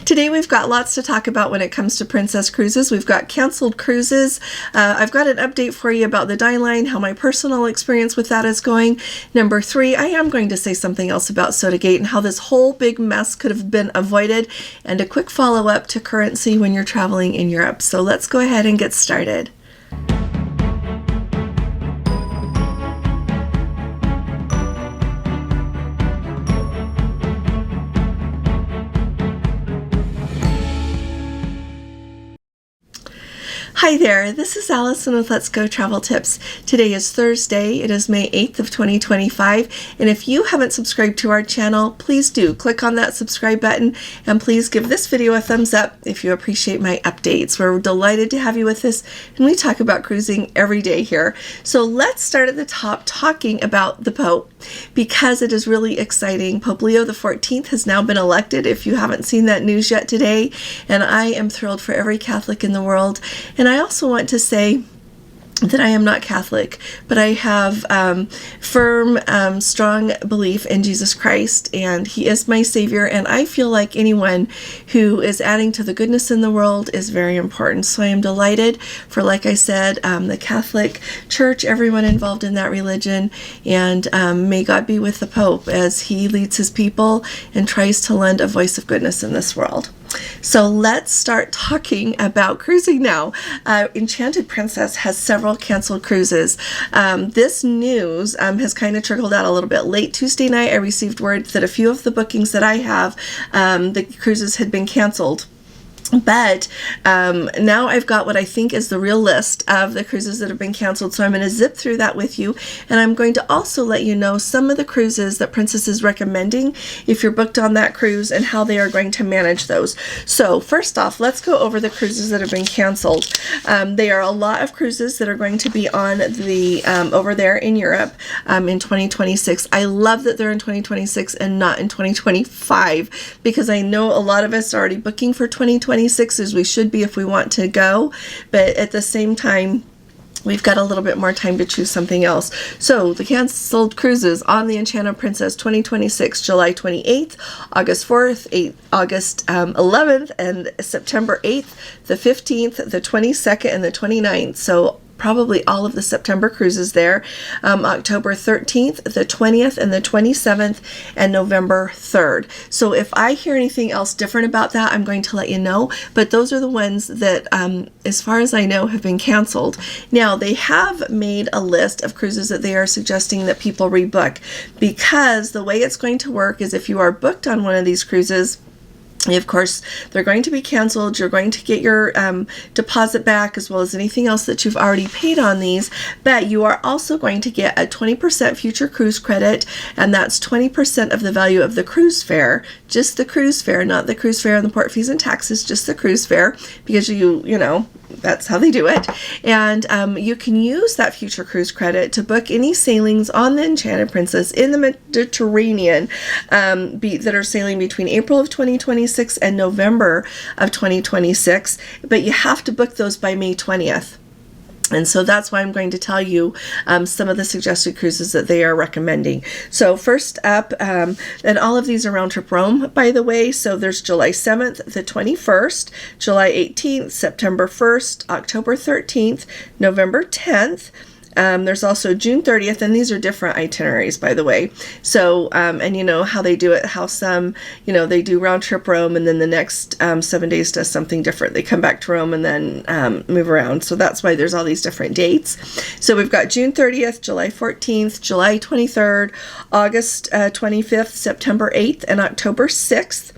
Today we've got lots to talk about when it comes to Princess Cruises. We've got canceled cruises. I've got an update for you about the Dine line, how my personal experience with that is going. Number 3, I am going to say something else about SodaGate and how this whole big mess could have been avoided, and a quick follow-up to currency when you're traveling in Europe. So let's go ahead and get started. Hi there, this is Allison with Let's Go Travel Tips. Today is Thursday, it is May 8th of 2025, and if you haven't subscribed to our channel, please do click on that subscribe button, and please give this video a thumbs up if you appreciate my updates. We're delighted to have you with us, and we talk about cruising every day here. So let's start at the top talking about the Pope, because it is really exciting. Pope Leo XIV has now been elected, if you haven't seen that news yet today, and I am thrilled for every Catholic in the world. And I also want to say that I am not Catholic, but I have firm, strong belief in Jesus Christ, and He is my Savior, and I feel like anyone who is adding to the goodness in the world is very important. So I am delighted for, like I said, the Catholic Church, everyone involved in that religion, and may God be with the Pope as he leads his people and tries to lend a voice of goodness in this world. So let's start talking about cruising now. Enchanted Princess has several canceled cruises. This news has kind of trickled out a little bit. Late Tuesday night, I received word that a few of the bookings that I have, the cruises had been canceled. But now I've got what I think is the real list of the cruises that have been canceled, so I'm going to zip through that with you, and I'm going to also let you know some of the cruises that Princess is recommending if you're booked on that cruise and how they are going to manage those. So first off, let's go over the cruises that have been canceled. There are a lot of cruises that are going to be on the over there in Europe in 2026. I love that they're in 2026 and not in 2025, because I know a lot of us are already booking for 2026, as we should be if we want to go, but at the same time we've got a little bit more time to choose something else. So the canceled cruises on the Enchanted Princess 2026, July 28th, August 4th, August 11th, and September 8th, the 15th, the 22nd, and the 29th. So probably all of the September cruises there. October 13th, the 20th, and the 27th, and November 3rd. So if I hear anything else different about that, I'm going to let you know. But those are the ones that, as far as I know, have been canceled. Now, they have made a list of cruises that they are suggesting that people rebook, because the way it's going to work is if you are booked on one of these cruises, of course, they're going to be canceled. You're going to get your deposit back, as well as anything else that you've already paid on these, but you are also going to get a 20% future cruise credit, and that's 20% of the value of the cruise fare, just the cruise fare, not the cruise fare and the port fees and taxes, just the cruise fare, because you know, that's how they do it. And you can use that future cruise credit to book any sailings on the Enchanted Princess in the Mediterranean that are sailing between April of 2026 and November of 2026, but you have to book those by May 20th. And so that's why I'm going to tell you some of the suggested cruises that they are recommending. So first up, and all of these are round trip Rome, by the way. So there's July 7th, the 21st, July 18th, September 1st, October 13th, November 10th. There's also June 30th, and these are different itineraries, by the way. So, and you know how they do it, how some, you know, they do round trip Rome, and then the next 7 days does something different. They come back to Rome and then move around. So that's why there's all these different dates. So we've got June 30th, July 14th, July 23rd, August 25th, September 8th, and October 6th.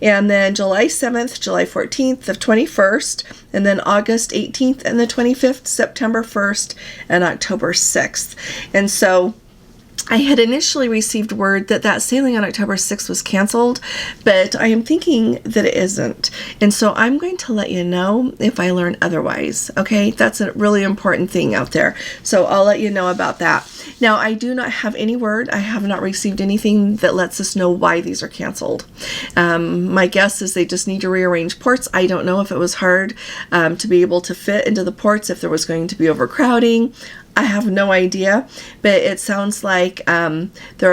And then July 7th, July 14th, the 21st, and then August 18th and the 25th, September 1st, and October 6th. And so I had initially received word that that sailing on October 6th was canceled, but I am thinking that it isn't. And so I'm going to let you know if I learn otherwise, okay? That's a really important thing out there. So I'll let you know about that. Now, I do not have any word. I have not received anything that lets us know why these are canceled. My guess is they just need to rearrange ports. I don't know if it was hard to be able to fit into the ports, if there was going to be overcrowding. I have no idea, but it sounds like there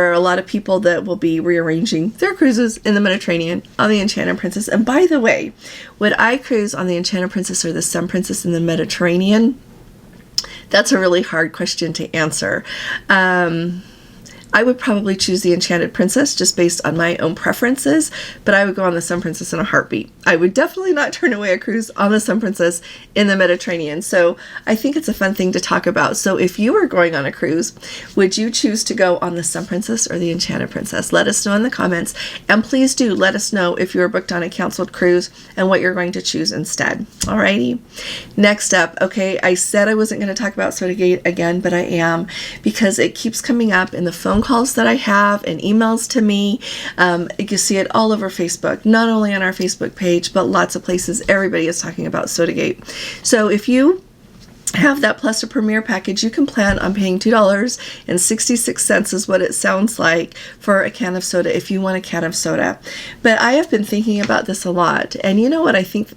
are a lot of people that will be rearranging their cruises in the Mediterranean on the Enchanted Princess. And by the way, would I cruise on the Enchanted Princess or the Sun Princess in the Mediterranean? That's a really hard question to answer. I would probably choose the Enchanted Princess just based on my own preferences, but I would go on the Sun Princess in a heartbeat. I would definitely not turn away a cruise on the Sun Princess in the Mediterranean. So I think it's a fun thing to talk about. So if you were going on a cruise, would you choose to go on the Sun Princess or the Enchanted Princess? Let us know in the comments, and please do let us know if you were booked on a canceled cruise and what you're going to choose instead. Alrighty. Next up, okay, I said I wasn't going to talk about SodaGate again, but I am, because it keeps coming up in the phone calls that I have and emails to me. You see it all over Facebook, not only on our Facebook page, but lots of places. Everybody is talking about SodaGate. So if you have that plus a premier package, you can plan on paying $2.66 is what it sounds like for a can of soda if you want a can of soda. But I have been thinking about this a lot, and you know what, I think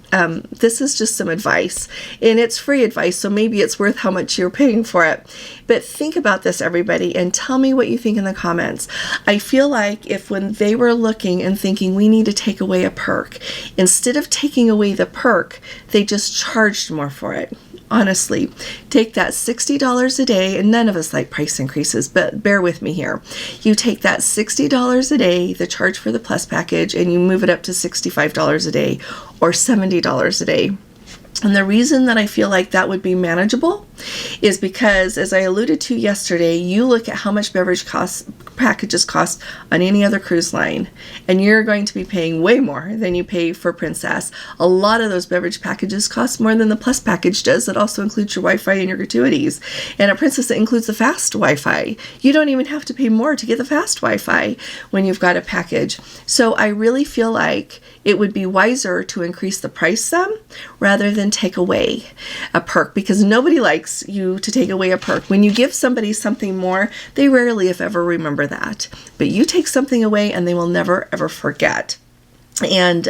this is just some advice, and it's free advice, so maybe it's worth how much you're paying for it. But think about this, everybody, and tell me what you think in the comments. I feel like if when they were looking and thinking we need to take away a perk, instead of taking away the perk, they just charged more for it. Honestly, take that $60 a day, and none of us like price increases, but bear with me here. You take that $60 a day, the charge for the plus package, and you move it up to $65 a day or $70 a day. And the reason that I feel like that would be manageable is because, as I alluded to yesterday, you look at how much beverage packages cost on any other cruise line, and you're going to be paying way more than you pay for Princess. A lot of those beverage packages cost more than the Plus package does. That also includes your Wi-Fi and your gratuities. And at Princess, it includes the fast Wi-Fi. You don't even have to pay more to get the fast Wi-Fi when you've got a package. So I really feel like it would be wiser to increase the price some rather than take away a perk, because nobody likes you to take away a perk. When you give somebody something more, they rarely, if ever, remember that. But you take something away and they will never, ever forget. And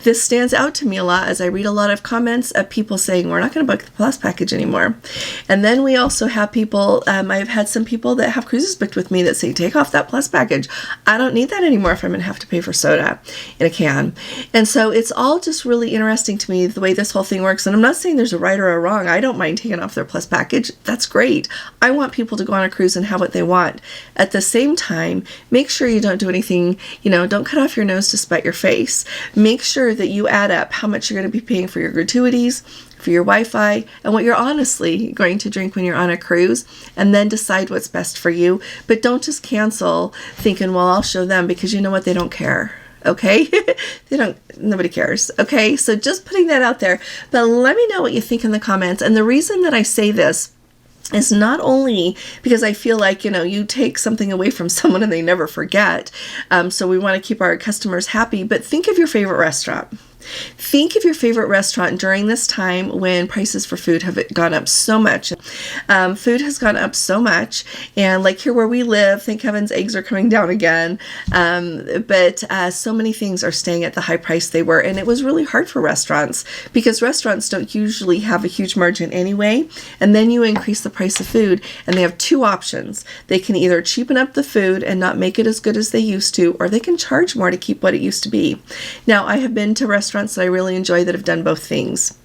this stands out to me a lot as I read a lot of comments of people saying, we're not going to book the Plus package anymore. And then we also have people, I've had some people that have cruises booked with me that say, take off that Plus package. I don't need that anymore if I'm going to have to pay for soda in a can. And so it's all just really interesting to me the way this whole thing works. And I'm not saying there's a right or a wrong. I don't mind taking off their Plus package. That's great. I want people to go on a cruise and have what they want. At the same time, make sure you don't do anything, don't cut off your nose to spite your face. Make sure that you add up how much you're going to be paying for your gratuities, for your Wi-Fi, and what you're honestly going to drink when you're on a cruise, and then decide what's best for you. But don't just cancel thinking, well, I'll show them, because you know what? They don't care. Okay? Nobody cares. Okay? So just putting that out there. But let me know what you think in the comments. And the reason that I say this is not only because I feel like, you take something away from someone and they never forget. So we want to keep our customers happy, but think of your favorite restaurant. Think of your favorite restaurant during this time when prices for food have gone up so much. Food has gone up so much, and like here where we live, thank heavens eggs are coming down again, but so many things are staying at the high price they were, and it was really hard for restaurants because restaurants don't usually have a huge margin anyway, and then you increase the price of food, and they have two options. They can either cheapen up the food and not make it as good as they used to, or they can charge more to keep what it used to be. Now, I have been to restaurants that I really enjoy that have done both things.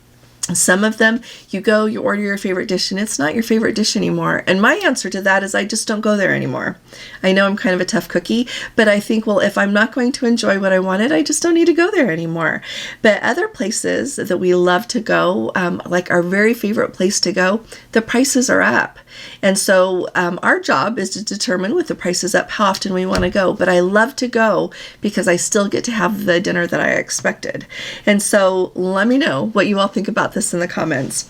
Some of them, you go, you order your favorite dish, and it's not your favorite dish anymore. And my answer to that is I just don't go there anymore. I know I'm kind of a tough cookie, but I think, well, if I'm not going to enjoy what I wanted, I just don't need to go there anymore. But other places that we love to go, like our very favorite place to go, the prices are up. And so our job is to determine with the prices up how often we want to go. But I love to go because I still get to have the dinner that I expected. And so let me know what you all think about this in the comments.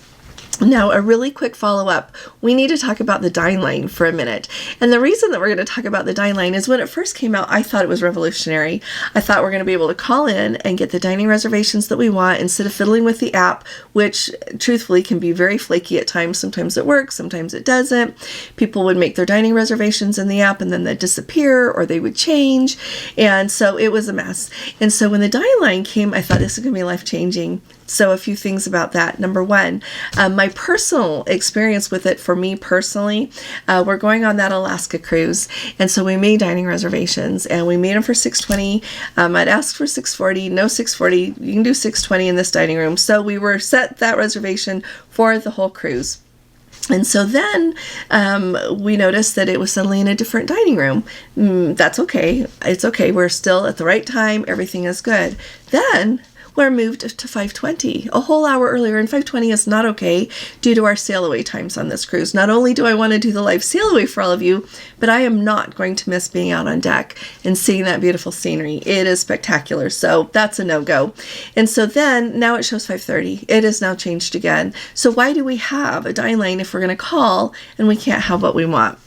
Now, a really quick follow-up. We need to talk about the Dine line for a minute. And the reason that we're going to talk about the Dine line is when it first came out, I thought it was revolutionary. I thought we're going to be able to call in and get the dining reservations that we want instead of fiddling with the app, which truthfully can be very flaky at times. Sometimes it works, sometimes it doesn't. People would make their dining reservations in the app and then they'd disappear or they would change. And so it was a mess. And so when the Dine line came, I thought this is going to be life-changing. So a few things about that. Number one, my my personal experience with it, for me personally, we're going on that Alaska cruise, and so we made dining reservations, and we made them for $620. I'd asked for $640, no $640. You can do $620 in this dining room. So we were set that reservation for the whole cruise. And so then we noticed that it was suddenly in a different dining room. That's okay. It's okay. We're still at the right time. Everything is good. Then we're moved to 5:20, a whole hour earlier, and 5:20 is not okay due to our sail away times on this cruise. Not only do I want to do the live sail away for all of you, but I am not going to miss being out on deck and seeing that beautiful scenery. It is spectacular, so that's a no-go. And so then, now it shows 5:30. It is now changed again. So why do we have a dine line if we're going to call and we can't have what we want?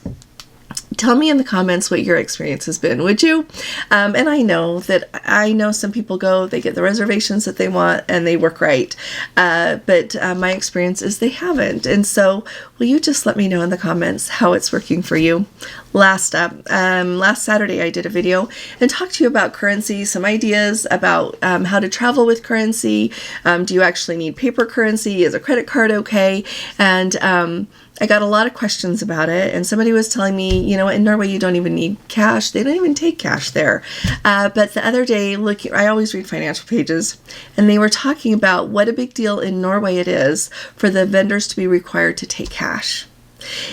Tell me in the comments what your experience has been, would you? And I know some people go, they get the reservations that they want and they work right. But my experience is they haven't. And so will you just let me know in the comments how it's working for you? Last Saturday I did a video and talked to you about currency, some ideas about how to travel with currency. Do you actually need paper currency? Is a credit card okay? And I got a lot of questions about it, and somebody was telling me, you know, in Norway you don't even need cash. They don't even take cash there. But the other day, I always read financial pages, and they were talking about what a big deal in Norway it is for the vendors to be required to take cash.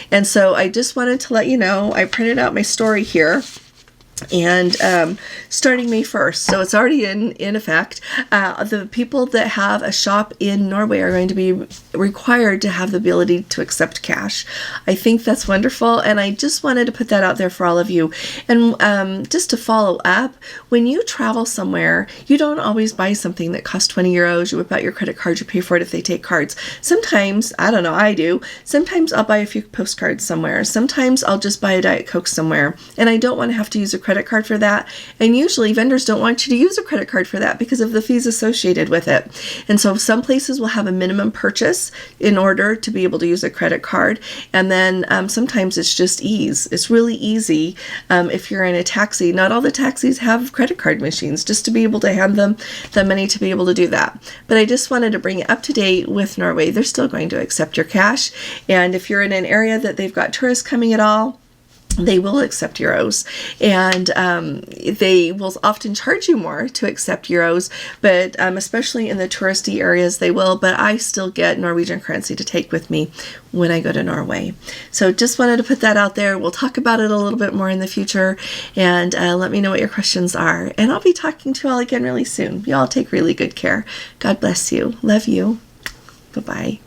And so I just wanted to let you know, I printed out my story here. And starting May 1st, so it's already in effect, the people that have a shop in Norway are going to be required to have the ability to accept cash. I think that's wonderful, and I just wanted to put that out there for all of you. And just to follow up, when you travel somewhere, you don't always buy something that costs 20 euros. You whip out your credit card, you pay for it if they take cards. Sometimes, I don't know, I do. Sometimes I'll buy a few postcards somewhere. Sometimes I'll just buy a Diet Coke somewhere, and I don't want to have to use a credit card for that. And usually vendors don't want you to use a credit card for that because of the fees associated with it. And so some places will have a minimum purchase in order to be able to use a credit card. And then sometimes it's just ease. It's really easy if you're in a taxi. Not all the taxis have credit card machines, just to be able to hand them the money to be able to do that. But I just wanted to bring it up to date with Norway. They're still going to accept your cash. And if you're in an area that they've got tourists coming at all, they will accept euros, and they will often charge you more to accept euros, but especially in the touristy areas they will, but I still get Norwegian currency to take with me when I go to Norway. So just wanted to put that out there. We'll talk about it a little bit more in the future, and let me know what your questions are, and I'll be talking to you all again really soon. You all take really good care. God bless you. Love you. Bye-bye.